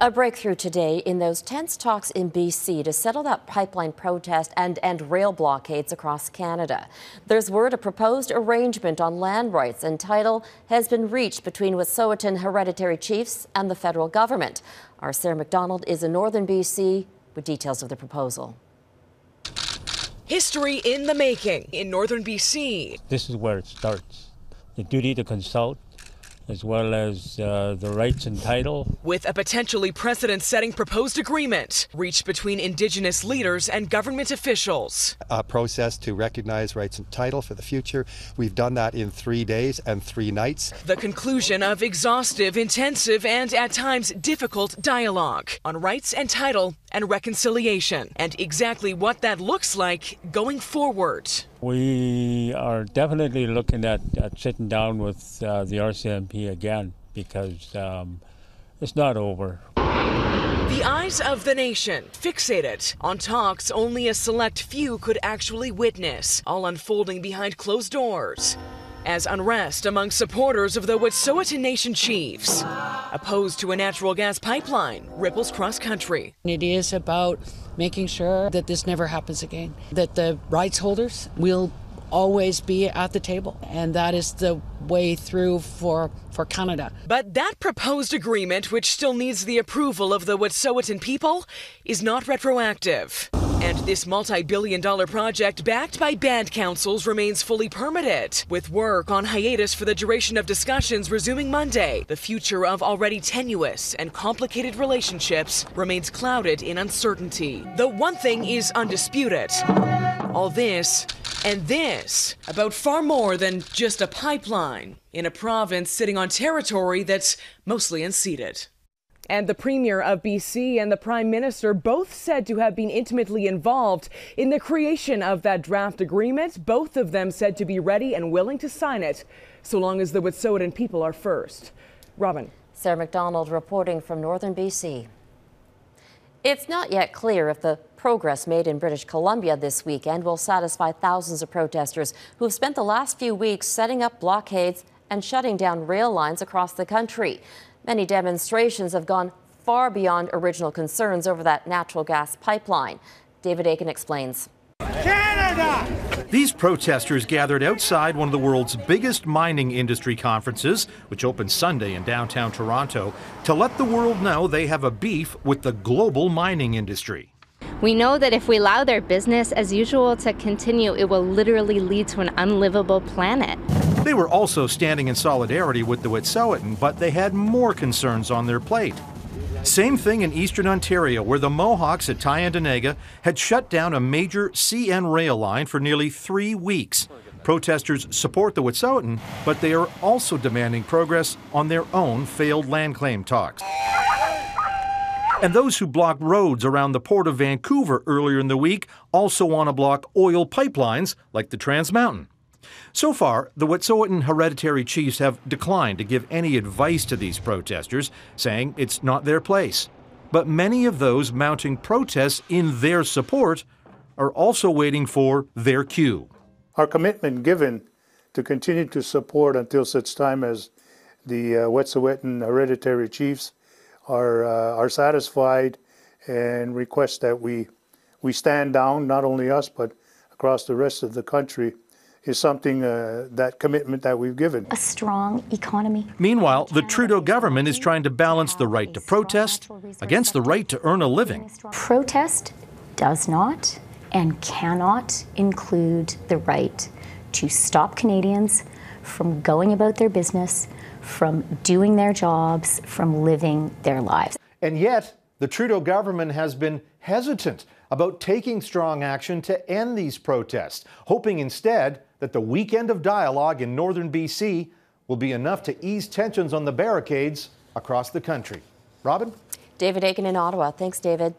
A breakthrough today in those tense talks in BC to settle that pipeline protest and end rail blockades across Canada. There's word a proposed arrangement on land rights and title has been reached between Wet'suwet'en hereditary chiefs and the federal government. Our Sarah Macdonald is in northern BC with details of the proposal. History in the making in northern BC. This is where it starts. The duty to consult, as well as the rights and title. With a potentially precedent-setting proposed agreement reached between Indigenous leaders and government officials. A process to recognize rights and title for the future. We've done that in 3 days and 3 nights. The conclusion of exhaustive, intensive, and at times difficult dialogue on rights and title and reconciliation, and exactly what that looks like going forward. We are definitely looking at sitting down with the RCMP again, because it's not over. The eyes of the nation fixated on talks only a select few could actually witness, all unfolding behind closed doors. As unrest among supporters of the Wet'suwet'en Nation chiefs, opposed to a natural gas pipeline, ripples cross-country. It is about making sure that this never happens again, that the rights holders will always be at the table, and that is the way through for Canada. But that proposed agreement, which still needs the approval of the Wet'suwet'en people, is not retroactive. And this multi-billion-dollar project backed by band councils remains fully permitted, with work on hiatus for the duration of discussions resuming Monday. The future of already tenuous and complicated relationships remains clouded in uncertainty. Though one thing is undisputed: all this and this about far more than just a pipeline in a province sitting on territory that's mostly unceded. And the Premier of BC and the Prime Minister both said to have been intimately involved in the creation of that draft agreement. Both of them said to be ready and willing to sign it, so long as the Wet'suwet'en people are first. Robin. Sarah Macdonald reporting from northern BC. It's not yet clear if the progress made in British Columbia this weekend will satisfy thousands of protesters who have spent the last few weeks setting up blockades and shutting down rail lines across the country. Many demonstrations have gone far beyond original concerns over that natural gas pipeline. David Akin explains. Canada! These protesters gathered outside one of the world's biggest mining industry conferences, which opened Sunday in downtown Toronto, to let the world know they have a beef with the global mining industry. We know that if we allow their business as usual to continue, it will literally lead to an unlivable planet. They were also standing in solidarity with the Wet'suwet'en, but they had more concerns on their plate. Same thing in eastern Ontario, where the Mohawks at Tyendinaga had shut down a major CN rail line for nearly 3 weeks. Protesters support the Wet'suwet'en, but they are also demanding progress on their own failed land claim talks. And those who blocked roads around the Port of Vancouver earlier in the week also want to block oil pipelines like the Trans Mountain. So far, the Wet'suwet'en hereditary chiefs have declined to give any advice to these protesters, saying it's not their place. But many of those mounting protests in their support are also waiting for their cue. Our commitment given to continue to support until such time as the Wet'suwet'en hereditary chiefs are satisfied and request that we stand down, not only us, but across the rest of the country, is something, that commitment that we've given. A strong economy. Meanwhile, the Trudeau government is trying to balance the right to protest against the right to earn a living. Protest does not and cannot include the right to stop Canadians from going about their business, from doing their jobs, from living their lives. And yet, the Trudeau government has been hesitant about taking strong action to end these protests, hoping instead that the weekend of dialogue in northern BC will be enough to ease tensions on the barricades across the country. Robin? David Akin in Ottawa. Thanks, David.